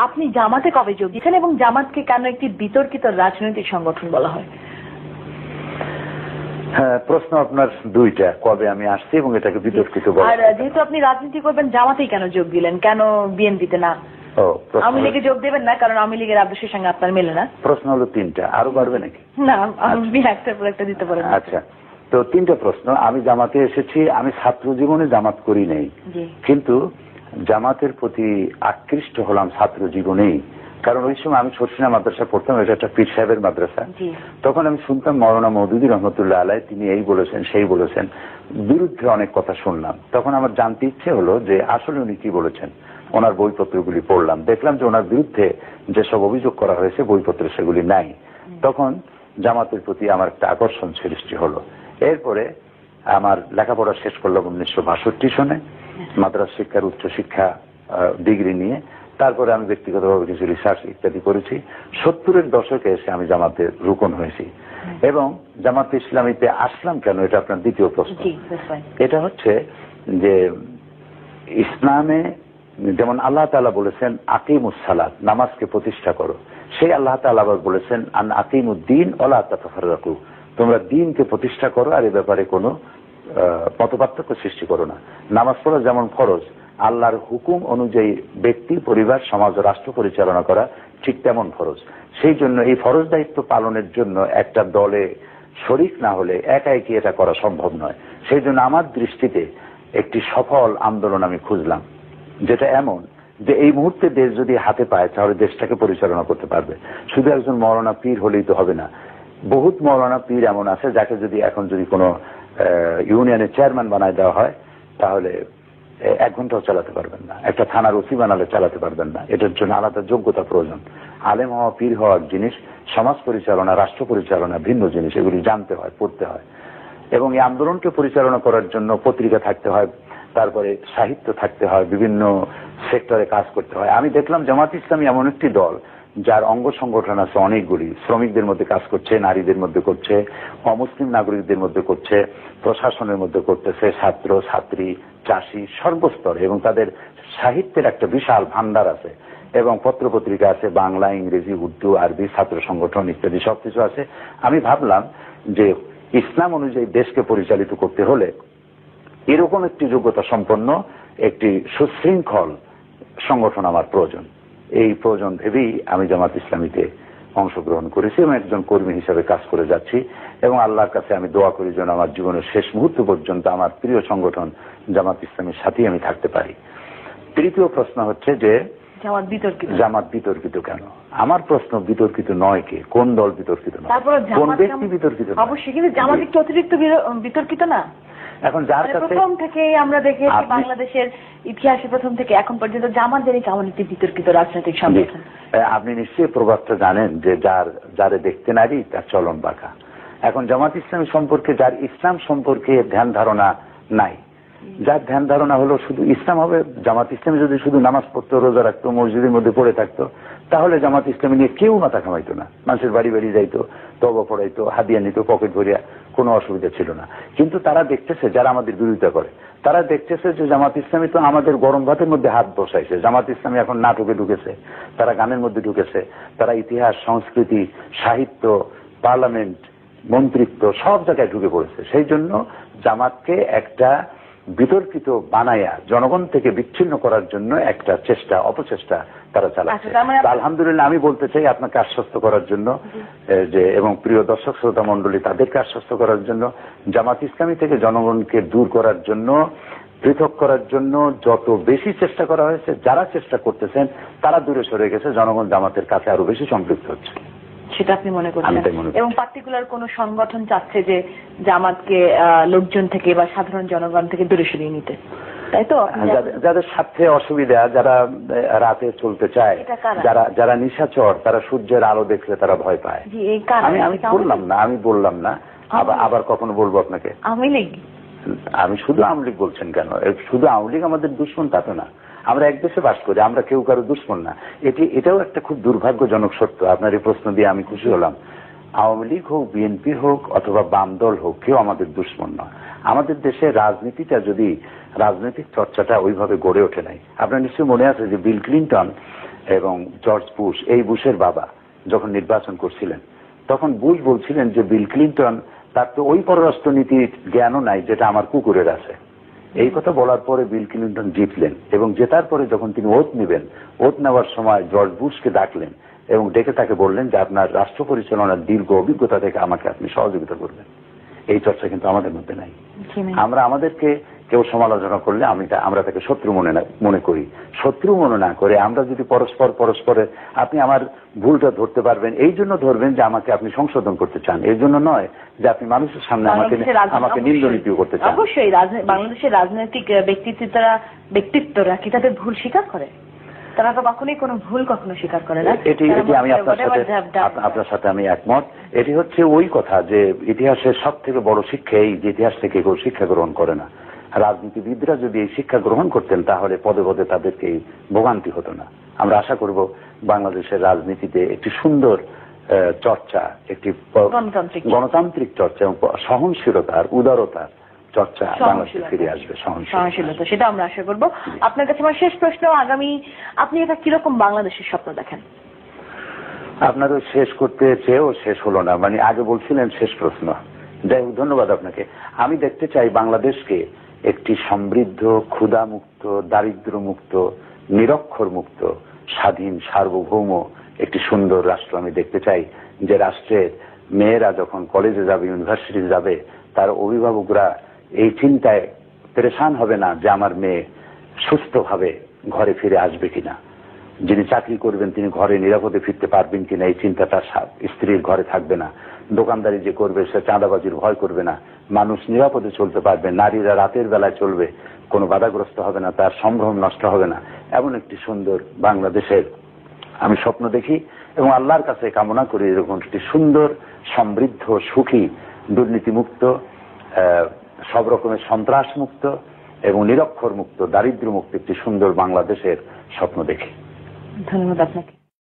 আপনি জামাতে কবে যোগ দিয়েছেন এবং জামাতকে কেন একটি বিতর্কিত রাজনৈতিক সংগঠন বলা হয়? হ্যাঁ, প্রশ্ন আপনার দুইটা, কবে আমি আসছি এবং এটাকে বিতর্কিত বলা। আর যেহেতু আপনি রাজনীতি করবেন, জামাতেই কেন যোগ দিলেন, কেন বিএনপিতে না? আওয়ামী লীগে যোগ দেবেন না, কারণ আওয়ামী লীগের আদর্শের সঙ্গে আপনার মেলে না। প্রশ্ন হলো তিনটা, আরো বাড়বে নাকি? না, আপনি একটার পর একটা দিতে পারেন। আচ্ছা, তো তিনটা প্রশ্ন। আমি জামাতে এসেছি, আমি ছাত্র জীবনে জামাত করি নাই, কিন্তু জামাতের প্রতি আকৃষ্ট হলাম ছাত্র জীবনেই। কারণ ওই সময় আমি শর্ষিনা মাদ্রাসা পড়তাম, এটা একটা পীর সাহেবের মাদ্রাসা। তখন আমি শুনতাম মাওলানা মওদুদী রহমতুল্লাহ আলাইহি তিনি এই বলেছেন সেই বলেছেন, বিরুদ্ধে অনেক কথা শুনলাম। তখন আমার জানতে ইচ্ছে হলো যে আসলে উনি কি বলেছেন। ওনার বইপত্রগুলি পড়লাম, দেখলাম যে ওনার বিরুদ্ধে যেসব অভিযোগ করা হয়েছে বইপত্রে সেগুলি নাই। তখন জামাতের প্রতি আমার একটা আকর্ষণ সৃষ্টি হলো। এরপরে আমার লেখাপড়া শেষ করলাম 1962 সনে, মাদ্রাসা শিক্ষার উচ্চশিক্ষা ডিগ্রি নিয়ে। তারপরে আমি ব্যক্তিগতভাবে কিছু রিসার্চ ইত্যাদি করেছি। 70-এর দশকে এসে আমি জামাতের রুকন হয়েছি। এবং জামাতে ইসলামীতে আসলাম কেন, এটা আপনার দ্বিতীয় প্রশ্ন। এটা হচ্ছে যে ইসলামে যেমন আল্লাহ তাআলা বলেছেন আকিমুস সালাত, নামাজকে প্রতিষ্ঠা করো, সেই আল্লাহ তাআলা আবার বলেছেন আন আকিমুদ্দিন ওয়ালা তাতাফাররাকু, তোমরা দ্বীনকে প্রতিষ্ঠা করো আর এ ব্যাপারে কোনো মতপার্থক্য সৃষ্টি করো না। নামাজ পড়া যেমন ফরজ, আল্লাহর হুকুম অনুযায়ী ব্যক্তি, পরিবার, সমাজ ও রাষ্ট্র পরিচালনা করা ঠিক তেমন ফরজ। সেই জন্য এই ফরজ দায়িত্ব পালনের জন্য একটা দলে শরিক না হলে একা একই এটা করা সম্ভব নয়। সেই জন্য আমার দৃষ্টিতে একটি সফল আন্দোলন আমি খুঁজলাম, যেটা এমন যে এই মুহূর্তে দেশ যদি হাতে পায় তাহলে দেশটাকে পরিচালনা করতে পারবে। শুধু একজন মৌলানা পীর হলেই তো হবে না, বহুত মৌলানা পীর এমন আছে যাকে যদি এখন যদি কোনো ইউনিয়নের চেয়ারম্যান বানায় দেওয়া হয় তাহলে 1 ঘন্টাও চালাতে পারবেন না, একটা থানার ওসি বানালে চালাতে পারবেন না। এটার জন্য আলাদা যোগ্যতা প্রয়োজন। আলেম হওয়া, পীর হওয়ার জিনিস, সমাজ পরিচালনা, রাষ্ট্র পরিচালনা ভিন্ন জিনিস, এগুলি জানতে হয়, পড়তে হয়। এবং এই আন্দোলনকে পরিচালনা করার জন্য পত্রিকা থাকতে হয়, তারপরে সাহিত্য থাকতে হয়, বিভিন্ন সেক্টরে কাজ করতে হয়। আমি দেখলাম জামাত ইসলামী এমন একটি দল যার অঙ্গ সংগঠন আছে অনেকগুলি, শ্রমিকদের মধ্যে কাজ করছে, নারীদের মধ্যে করছে, অমুসলিম নাগরিকদের মধ্যে করছে, প্রশাসনের মধ্যে করতেছে, ছাত্র ছাত্রী, চাষি, সর্বস্তরে, এবং তাদের সাহিত্যের একটা বিশাল ভান্ডার আছে, এবং পত্রপত্রিকা আছে, বাংলা, ইংরেজি, উর্দু, আরবি, ছাত্র সংগঠন ইত্যাদি সবকিছু আছে। আমি ভাবলাম যে ইসলাম অনুযায়ী দেশকে পরিচালিত করতে হলে এরকম একটি যোগ্যতা সম্পন্ন একটি সুশৃঙ্খল সংগঠন আমার প্রয়োজন। এই প্রয়োজন ভেবেই আমি জামাত ইসলামীতে অংশগ্রহণ করেছি এবং একজন কর্মী হিসেবে কাজ করে যাচ্ছি। এবং আল্লাহর কাছে আমি দোয়া করি যেন আমার জীবনের শেষ মুহূর্ত পর্যন্ত আমার প্রিয় সংগঠন জামাত ইসলামীর সাথেই আমি থাকতে পারি। তৃতীয় প্রশ্ন হচ্ছে যে জামাত বিতর্কিত কেন? আমার প্রশ্ন, বিতর্কিত নয় কে, কোন দল বিতর্কিত নয়, কোন ব্যক্তি বিতর্কিত নয়? অবশ্যই, কিন্তু জামাত একটু অতিরিক্ত বিতর্কিত না? এখন যার কাছে প্রথম থেকে আমরা দেখেছি বাংলাদেশের ইতিহাসে প্রথম থেকে এখন পর্যন্ত জামাত জানি কেমন একটি বিতর্কিত রাজনৈতিক সংগঠন। আপনি নিশ্চয়ই প্রবাদটা জানেন যে যারে দেখতে নারী তার চলন বাঁকা। এখন জামাত ইসলামী সম্পর্কে, যার ইসলাম সম্পর্কে ধ্যান ধারণা নাই, যার ধ্যান ধারণা হলো শুধু ইসলাম হবে, জামাত ইসলামী যদি শুধু নামাজ পড়তো, রোজা রাখতো, মসজিদের মধ্যে পড়ে থাকতো, তাহলে জামাত ইসলামী নিয়ে কেউ মাথা ঘামাইতো না। মানুষের বাড়ি বাড়ি যাইতো, তওবা পড়াইতো, হাদিয়া নিত, পকেট ভরিয়া, কোনো অসুবিধা ছিল না। কিন্তু তারা দেখতেছে, যারা আমাদের বিরোধিতা করে, তারা দেখতেছে যে জামাত ইসলামী তো আমাদের গরম ভাতের মধ্যে হাত বসাইছে। জামাত ইসলামী এখন নাটকে ঢুকেছে, তারা গানের মধ্যে ঢুকেছে, তারা ইতিহাস, সংস্কৃতি, সাহিত্য, পার্লামেন্ট, মন্ত্রিত্ব সব জায়গায় ঢুকে পড়েছে। সেই জন্য জামাতকে একটা বিতর্কিত বানায়া জনগণ থেকে বিচ্ছিন্ন করার জন্য একটা চেষ্টা, অপচেষ্টা তারা চালাচ্ছে। আলহামদুলিল্লাহ, আমি বলতে চাই আপনাকে আশ্বস্ত করার জন্য যে, এবং প্রিয় দর্শক শ্রোতা মন্ডলী তাদেরকে আশ্বস্ত করার জন্য, জামাত ইসলামী থেকে জনগণকে দূর করার জন্য, পৃথক করার জন্য যত বেশি চেষ্টা করা হয়েছে, যারা চেষ্টা করতেছেন তারা দূরে সরে গেছে, জনগণ জামাতের কাছে আরো বেশি সম্পৃক্ত হচ্ছে। সেটা আপনি মনে করছেন? এবং পার্টিকুলার কোন সংগঠন চাচ্ছে যে জামাতকে লোকজন থেকে বা সাধারণ জনগণ থেকে দূরে সরিয়ে নিতে, তাই তো? যাদের স্বার্থে অসুবিধা, যারা রাতে চলতে চায়, যারা নিশাচর, তারা সূর্যের আলো দেখলে তারা ভয় পায়। আমি বললাম না, আবার কখনো বলবো আপনাকে আওয়ামী লীগ, আমি শুধু আওয়ামী লীগ বলছেন কেন? শুধু আওয়ামী লীগ আমাদের দুশ্মন তা তো না। আমরা এক দেশে বাস করি, আমরা কেউ কারো দুশ্মন না। এটাও একটা খুব দুর্ভাগ্যজনক সত্য। আপনার এই প্রশ্ন দিয়ে আমি খুশি হলাম। আওয়ামী লীগ হোক, বিএনপি হোক, অথবা বাম দল হোক, কেউ আমাদের দুশ্মন নয়। আমাদের দেশে রাজনীতিটা, যদি রাজনৈতিক চর্চাটা ওইভাবে গড়ে ওঠে নাই, আপনার নিশ্চয়ই মনে আছে যে বিল ক্লিন্টন এবং জর্জ বুশ, এই বুশের বাবা যখন নির্বাচন করছিলেন তখন বুশ বলছিলেন যে বিল ক্লিন্টন তার তো ওই পররাষ্ট্রনীতির জ্ঞানও নাই যেটা আমার কুকুরের আছে। এই কথা বলার পরে বিল ক্লিন্টন জিতলেন এবং জেতার পরে যখন তিনি ওত নেবেন, ওত নেওয়ার সময় জর্জ বুশকে ডাকলেন এবং ডেকে তাকে বললেন যে আপনার রাষ্ট্র পরিচালনার দীর্ঘ অভিজ্ঞতা থেকে আমাকে আপনি সহযোগিতা করবেন। এই চর্চা কিন্তু আমাদের মধ্যে নাই। আমরা আমাদেরকে কেউ সমালোচনা করলে আমরা তাকে শত্রু মনে করি। শত্রু মনে না করে আমরা যদি পরস্পরের আপনি আমার ভুলটা ধরতে পারবেন, এই জন্য ধরবেন যে আমাকে আপনি সংশোধন করতে চান, এই জন্য নয় যে আপনি মানুষের সামনে আমাকে নিন্দনীয় করতে চান। অবশ্যই বাংলাদেশের রাজনৈতিক ব্যক্তিত্বরা কি তাদের ভুল স্বীকার করে? তারা তো কখনোই কোনো ভুল কখনো স্বীকার করে না। এটি আমি আপনার সাথে আমি একমত। এটি হচ্ছে ওই কথা যে ইতিহাসের সব থেকে বড় শিক্ষা এই যে ইতিহাস থেকে কেউ শিক্ষা গ্রহণ করে না। রাজনীতিবিদরা যদি এই শিক্ষা গ্রহণ করতেন তাহলে পদে পদে তাদেরকে এই ভোগান্তি হতো না। আমরা আশা করব বাংলাদেশের রাজনীতিতে একটি সুন্দর চর্চা, একটি গণতান্ত্রিক চর্চা এবং সহনশীলতার উদারতার চর্চা বাংলাদেশে ফিরে আসবে। সহনশীলতা, সেটা আমরা আশা করব। আপনার কাছে আমার শেষ প্রশ্ন, আগামী আপনি এটা কিরকম বাংলাদেশের স্বপ্ন দেখেন? আপনারও শেষ করতে চেয়েও শেষ হলো না, মানে আগে বলছিলেন শেষ প্রশ্ন। যাই হোক, ধন্যবাদ আপনাকে। আমি দেখতে চাই বাংলাদেশকে একটি সমৃদ্ধ, ক্ষুধামুক্ত, দারিদ্র্যমুক্ত, নিরক্ষর মুক্ত, স্বাধীন, সার্বভৌম একটি সুন্দর রাষ্ট্র আমি দেখতে চাই। যে রাষ্ট্রের মেয়েরা যখন কলেজে যাবে, ইউনিভার্সিটিতে যাবে, তার অভিভাবকরা এই চিন্তায় পেরেশান হবে না যে আমার মেয়ে সুস্থভাবে ঘরে ফিরে আসবে কিনা, যিনি চাকরি করবেন তিনি ঘরে নিরাপদে ফিরতে পারবেন কিনা এই চিন্তাটা স্ত্রীর ঘরে থাকবে না। দোকানদারি যে করবে সে চাঁদাবাজির ভয় করবে না, মানুষ নিরাপদে চলতে পারবে, নারীরা রাতের বেলায় চলবে, কোনো বাধাগ্রস্ত হবে না, তার সম্ভ্রম নষ্ট হবে না। এমন একটি সুন্দর বাংলাদেশের আমি স্বপ্ন দেখি এবং আল্লাহর কাছে কামনা করি এরকম একটি সুন্দর, সমৃদ্ধ, সুখী, দুর্নীতিমুক্ত, সব রকমের সন্ত্রাস মুক্ত এবং নিরক্ষর মুক্ত, দারিদ্র্য মুক্ত একটি সুন্দর বাংলাদেশের স্বপ্ন দেখি। ধন্যবাদ আপনাকে।